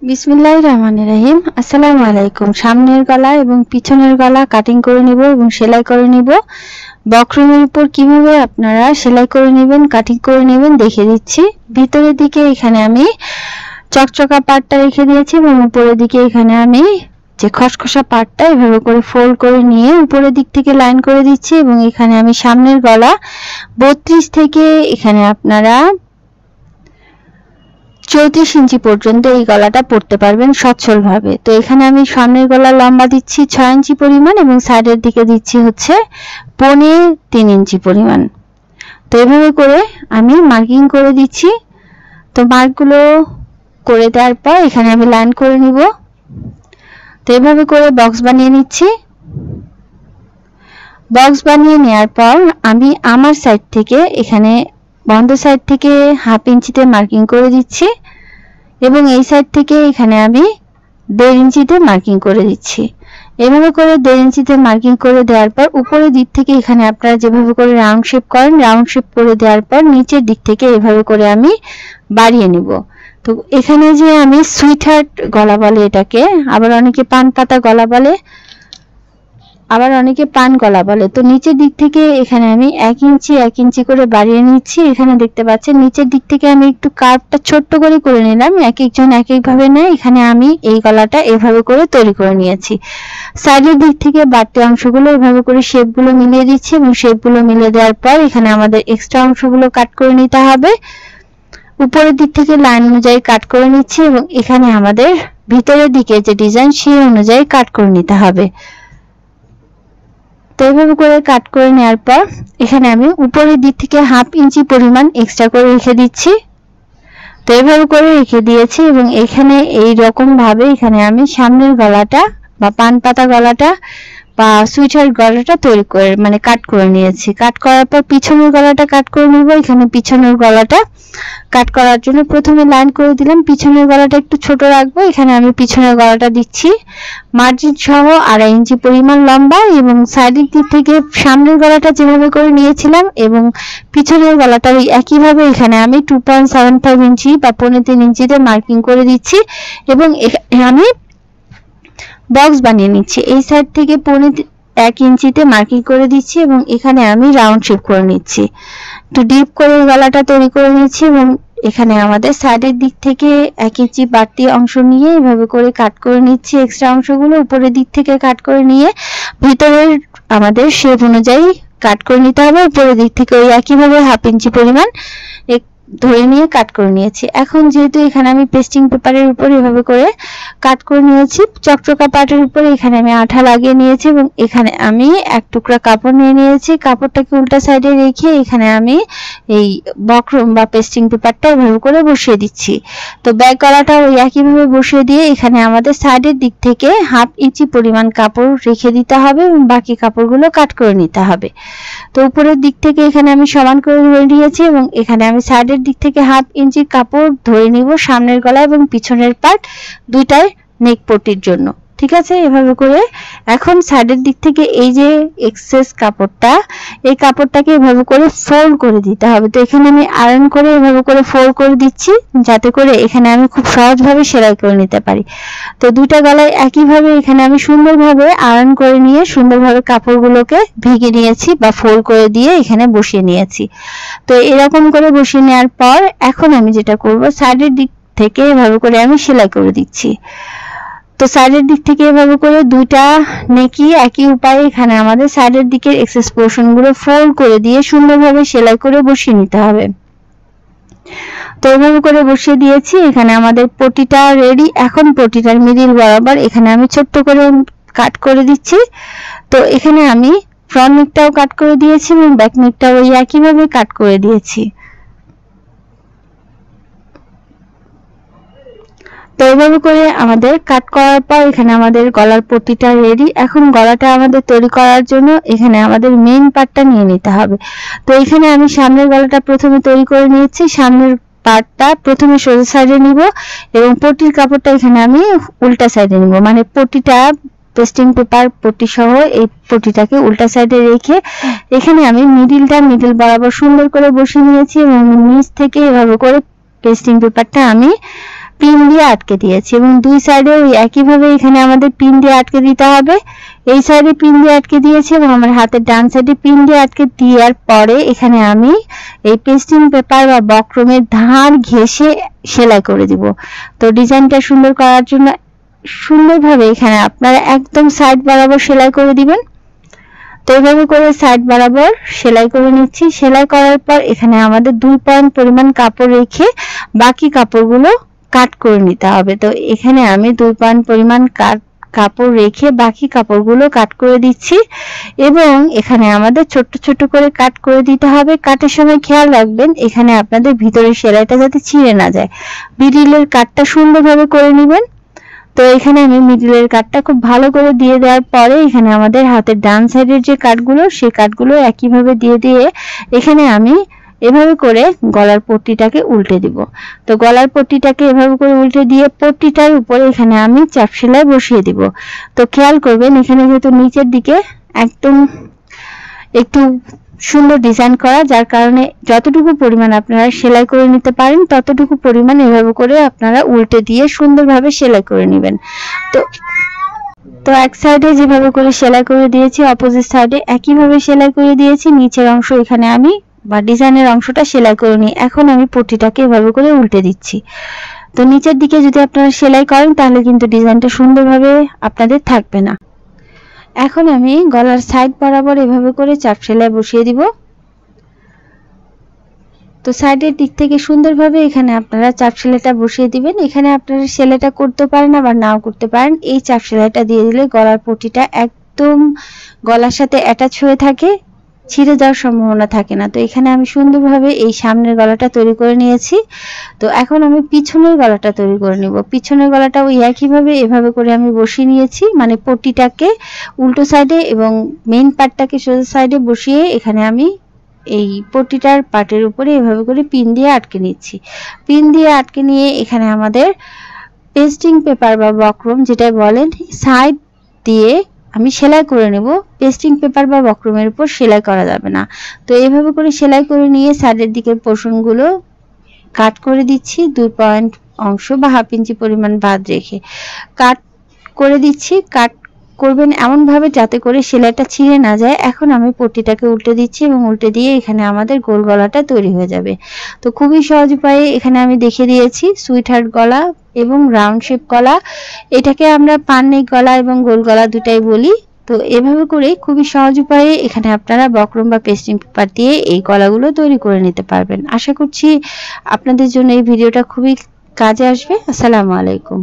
বিসমিল্লাহির রহমানির রহিম। আসসালামু আলাইকুম। সামনের গলা এবং পিছনের গলা কাটিং করে নিব এবং সেলাই করে নিব। বক্রমের উপর কিভাবে আপনারা সেলাই করে নেবেন, কাটিং করে নেবেন দেখিয়ে দিচ্ছি। ভিতরের দিকে এখানে আমি চকচকা পাটটা রেখে দিয়েছি এবং উপরের দিকে এখানে আমি যে খসখসা পাটটা এভাবে করে ফোল্ড করে নিয়ে উপরের দিক থেকে লাইন করে দিচ্ছি এবং এখানে আমি সামনের গলা 32 থেকে এখানে আপনারা 34 ইঞ্চি পর্যন্ত এই গলাটা পরতে পারবেন সচ্ছলভাবে। তো এখানে আমি সামনের গলা লম্বা দিচ্ছি 6 ইঞ্চি পরিমাণ এবং সাইডের দিকে দিচ্ছি হচ্ছে 3.25 ইঞ্চি পরিমাণ। তো এভাবে করে আমি মার্কিং করে দিচ্ছি। তো মার্কগুলো করে দেওয়ার পর এখানে আমি লাইন করে নিব। তো এভাবে করে বক্স বানিয়ে নিচ্ছি। বক্স বানিয়ে নেওয়ার পর আমি আমার সাইড থেকে এখানে বন্ধ সাইড থেকে 1/2 ইঞ্চিতে মার্কিং করে দিচ্ছি এবং এই সাইড থেকে এখানে আমি 1.5 ইঞ্চিতে মার্কিং করে দিচ্ছি। এভাবে করে 1.5 ইঞ্চিতে মার্কিং করে দেওয়ার পর উপরের দিক থেকে এখানে আপনারা যেভাবে করে রাউন্ড শেপ করেন, রাউন্ড শেপ করে দেওয়ার পর নিচের দিক থেকে এভাবে করে আমি বাড়িয়ে নিব। তো এখানে যে আমি সুইট হার্ট গলা বলে এটাকে, আবার অনেকে পান পাতা গলা বলে, আবার অনেকে পান গলা বলে। তো নিচের দিক থেকে এখানে আমি 1 ইঞ্চি করে বাড়িয়ে নিচ্ছি। এখানে দেখতে পাচ্ছেন নিচের দিক থেকে আমি একটু কার্ভটা ছোট্ট করে নিলাম। এক একজন এক এক ভাবে নেয়। এখানে আমি এই গলাটা এভাবে করে তৈরি করে নিয়েছি। সাইডের দিক থেকে বাড়তি অংশগুলো এভাবে করে শেপগুলো মিলিয়ে দিচ্ছি এবং শেপগুলো মিলিয়ে দেওয়ার পর এখানে আমাদের এক্সট্রা অংশগুলো কাট করে নিতে হবে। উপরের দিক থেকে লাইন অনুযায়ী কাট করে নিচ্ছি এবং এখানে আমাদের ভিতরের দিকে যে ডিজাইন সেই অনুযায়ী কাট করে নিতে হবে। তো এভাবে করে কাট করে নেওয়ার পর এখানে আমি উপরের দিক থেকে 1/2 ইঞ্চি পরিমাণ এক্সট্রা করে রেখে দিচ্ছি। তো এভাবে করে রেখে দিয়েছি এবং এখানে এই রকম ভাবে এখানে আমি সামনের গলাটা বা পান পাতা গলাটা বা সুইটার গলাটা তৈরি করে মানে কাট করে নিয়েছি। কাট করার পর পিছনের গলাটা কাট করে নিব। এখানে পিছনের গলাটা কাট করার জন্য প্রথমে লাইন করে দিলাম। পিছনের গলাটা একটু ছোট রাখবো। এখানে আমি পিছনের গলাটা দিচ্ছি মার্জিন সহ 2.5 ইঞ্চি পরিমাণ লম্বা এবং সাইডের দিক থেকে সামনের গলাটা যেভাবে করে নিয়েছিলাম এবং পিছনের গলাটা ওই একইভাবে এখানে আমি 2.75 ইঞ্চি বা 3.25 ইঞ্চিতে মার্কিং করে দিচ্ছি এবং আমি বক্স বানিয়ে নিচ্ছি। এই সাইড থেকে 1 ইঞ্চিতে মার্কিং করে দিচ্ছি এবং এখানে আমি রাউন্ড শেপ করে নিচ্ছি। একটু ডিপ করে গলাটা তৈরি করে নিচ্ছি এবং এখানে আমাদের সাইডের দিক থেকে 1 ইঞ্চি বাড়তি অংশ নিয়ে এভাবে করে কাট করে নিচ্ছি। এক্সট্রা অংশগুলো উপরের দিক থেকে কাট করে নিয়ে ভিতরের আমাদের শেপ অনুযায়ী কাট করে নিতে হবে। উপরের দিক থেকে ওই একইভাবে 1/2 ইঞ্চি পরিমাণ ধরে নিয়ে কাট করে নিয়েছি। এখন যেহেতু এখানে আমি পেস্টিং পেপারের উপর এভাবে করে কাট করে নিয়েছি, চকচকা পাটের উপরে এখানে আমি আঠা লাগিয়ে নিয়েছি এবং এখানে আমি এক টুকরা কাপড় নিয়ে নিয়েছি। কাপড়টাকে উল্টা সাইডে রেখে এখানে আমি এই বক্রম বা পেস্টিং পেপারটা এভাবে করে বসিয়ে দিচ্ছি। তো ব্যাক গলাটা ওই একইভাবে বসিয়ে দিয়ে এখানে আমাদের সাইডের দিক থেকে 1/2 ইঞ্চি পরিমাণ কাপড় রেখে দিতে হবে এবং বাকি কাপড়গুলো কাট করে নিতে হবে। তো উপরের দিক থেকে এখানে আমি সমান করে ধরে নিয়েছি এবং এখানে আমি সাইডের দিক থেকে 1/2 ইঞ্চি কাপড় ধরে নিব সামনের গলা এবং পিছনের পার্ট দুইটার নেক পট্টির জন্য। ঠিক আছে, এভাবে করে এখন সাইডের দিক থেকে এই যে এক্সেস কাপড়টা, এই কাপড়টাকে এভাবে করে ফোল্ড করে দিতে হবে। তো এখানে আমি আয়রন করে এভাবে করে ফোল্ড করে দিচ্ছি যাতে করে এখানে আমি খুব সহজভাবে সেলাই করে নিতে পারি। তো দুইটা গলায় একইভাবে এখানে আমি সুন্দরভাবে আয়রন করে নিয়ে সুন্দরভাবে কাপড়গুলোকে ভেঙে নিয়েছি বা ফোল্ড করে দিয়ে এখানে বসিয়ে নিয়েছি। তো এরকম করে বসিয়ে নেওয়ার পর এখন আমি যেটা করব, সাইডের দিক থেকে এভাবে করে আমি সেলাই করে দিচ্ছি। তো সাইডের দিক থেকে এভাবে করে দুইটা নেকি একই উপায়ে এখানে আমাদের সাইডের দিকের এক্সেস পোরশন গুলো ফোল্ড করে দিয়ে সুন্দরভাবে সেলাই করে বসিয়ে নিতে হবে। তো এভাবে করে বসিয়ে দিয়েছি। এখানে আমাদের পটিটা রেডি। এখন পটিটার মিডিল বরাবর এখানে আমি ছোট্ট করে কাট করে দিচ্ছি। তো এখানে আমি ফ্রন্ট নেকটাও কাট করে দিয়েছি এবং ব্যাক নেকটাও ওই একইভাবে কাট করে দিয়েছি। তো এইভাবে করে আমাদের কাট করার পর এখানে আমাদের গলার পট্টিটা রেডি। এখন গলাটা আমাদের তৈরি করার জন্য এখানে আমাদের মেইন পার্টটা নিয়ে নিতে হবে। তো এখানে আমি সামনের গলাটা প্রথমে তৈরি করে নিয়েছি। সামনের পার্টটা প্রথমে সোজা সাইডে নিব এবং পট্টির কাপড়টা এখানে আমি উল্টা সাইডে নিব, মানে পট্টিটা পেস্টিং পেপার পট্টি সহ এই পট্টিটাকে উল্টা সাইডে রেখে এখানে আমি মিডিল বরাবর সুন্দর করে বসিয়ে নিয়েছি এবং নিচ থেকে এভাবে করে পেস্টিং পেপারটা আমি পিন দিয়ে আটকে দিয়েছি এবং দুই সাইডে ওই একইভাবে এখানে আমাদের পিন দিয়ে আটকে দিতে হবে। এই সাইডে পিন দিয়ে আটকে দিয়েছি এবং আমার হাতের ডান সাইডে পিন দিয়ে আটকে দেওয়ার পরে এখানে আমি এই পেস্টিং পেপার বা বক্রমের ধার ঘেঁষে সেলাই করে দিব। তো ডিজাইনটা সুন্দর করার জন্য সুন্দরভাবে এখানে আপনারা একদম সাইড বরাবর সেলাই করে দিবেন। তো এইভাবে করে সাইড বরাবর সেলাই করে নিচ্ছি। সেলাই করার পর এখানে আমাদের 2 পয়েন্ট পরিমাণ কাপড় রেখে বাকি কাপড়গুলো কাট করে নিতে হবে। তো এখানে আমি 2 পয়েন্ট পরিমাণ কাপড় রেখে বাকি কাপড়গুলো কাট করে দিচ্ছি এবং এখানে আমাদের ছোট ছোট করে কাট করে দিতে হবে। কাটের সময় খেয়াল রাখবেন এখানে আপনাদের ভিতরের সেলাইটা যাতে ছিঁড়ে না যায়। মিডিলের কাটটা সুন্দরভাবে করে নেবেন। তো এখানে আমি মিডিলের কাটটা খুব ভালো করে দিয়ে দেওয়ার পরে এখানে আমাদের হাতের ডান সাইডের যে কাটগুলো সেই কাটগুলো একইভাবে দিয়ে এখানে আমি এভাবে করে গলার পট্টিটাকে উল্টে দিব। তো গলার পট্টিটাকে এভাবে করে উল্টে দিয়ে পট্টিটার উপরে এখানে আমি চাপ সেলাই বসিয়ে দিব। তো খেয়াল করবেন এখানে যেহেতু নিচের দিকে একদম একটু সুন্দর ডিজাইন করা, যার কারণে যতটুকু পরিমাণ আপনারা সেলাই করে নিতে পারেন ততটুকু পরিমাণ এভাবে করে আপনারা উল্টে দিয়ে সুন্দরভাবে সেলাই করে নেবেন। তো এক সাইডে যেভাবে করে সেলাই করে দিয়েছি অপোজিট সাইডে একইভাবে সেলাই করে দিয়েছি। নিচের অংশ এখানে আমি বা ডিজাইনের অংশটা সেলাই করে নিই। এখন আমি পট্টিটাকে এভাবে করে উল্টে দিচ্ছি। তো নিচের দিকে যদি আপনারা সেলাই করেন তাহলে কিন্তু ডিজাইনটা সুন্দরভাবে আপনাদের থাকবে না। এখন আমি গলার সাইড বরাবর এভাবে করে চাপ সেলাই বসিয়ে দিব। তো সাইডের দিক থেকে সুন্দরভাবে এখানে আপনারা চাপ সেলাইটা বসিয়ে দিবেন। এখানে আপনারা সেলাইটা করতে পারেন আবার নাও করতে পারেন। এই চাপ সেলাইটা দিয়ে দিলে গলার পট্টিটা একদম গলার সাথে অ্যাটাচ হয়ে থাকে, ছিঁড়ে যাওয়ার সম্ভাবনা থাকে না। তো এখানে আমি সুন্দরভাবে এই সামনের গলাটা তৈরি করে নিয়েছি। তো এখন আমি পিছনের গলাটা তৈরি করে নিব। পিছনের গলাটা ওই একইভাবে এভাবে করে আমি বসিয়ে নিয়েছি, মানে পট্টিটাকে উল্টো সাইডে এবং মেইন পার্টটাকে সোজা সাইডে বসিয়ে এখানে আমি এই পট্টিটার পার্টের উপরে এভাবে করে পিন দিয়ে আটকে নিচ্ছি। পিন দিয়ে আটকে নিয়ে এখানে আমাদের পেস্টিং পেপার বা বক্রম যেটা বলেন সাইড দিয়ে আমি সেলাই করে নেব। পেস্টিং পেপার বা বক্রমের উপর সেলাই করা যাবে না। তো এইভাবে করে সেলাই করে নিয়ে সাইডের দিকের পোর্শনগুলো কাট করে দিচ্ছি। 2 পয়েন্ট অংশ বা হাফ ইঞ্চি পরিমাণ বাদ রেখে কাট করে দিচ্ছি। কাট করবেন এমন ভাবে যাতে করে সেলাইটা ছিঁড়ে না যায়। এখন আমি পট্টিটাকে উল্টে দিচ্ছি এবং উল্টে দিয়ে এখানে আমাদের গোল গলাটা তৈরি হয়ে যাবে। তো খুবই সহজ উপায়ে এখানে আমি দেখিয়ে দিয়েছি সুইট হার্ট গলা এবং রাউন্ড শেপ গলা। এটাকে আমরা পান নেক গলা এবং গোল গলা দুটাই বলি। তো এভাবে করে খুবই সহজ উপায়ে এখানে আপনারা বক্রম বা পেস্টিং পেপার দিয়ে এই গলাগুলো তৈরি করে নিতে পারবেন। আশা করছি আপনাদের জন্য এই ভিডিওটা খুবই কাজে আসবে। আসসালামু আলাইকুম।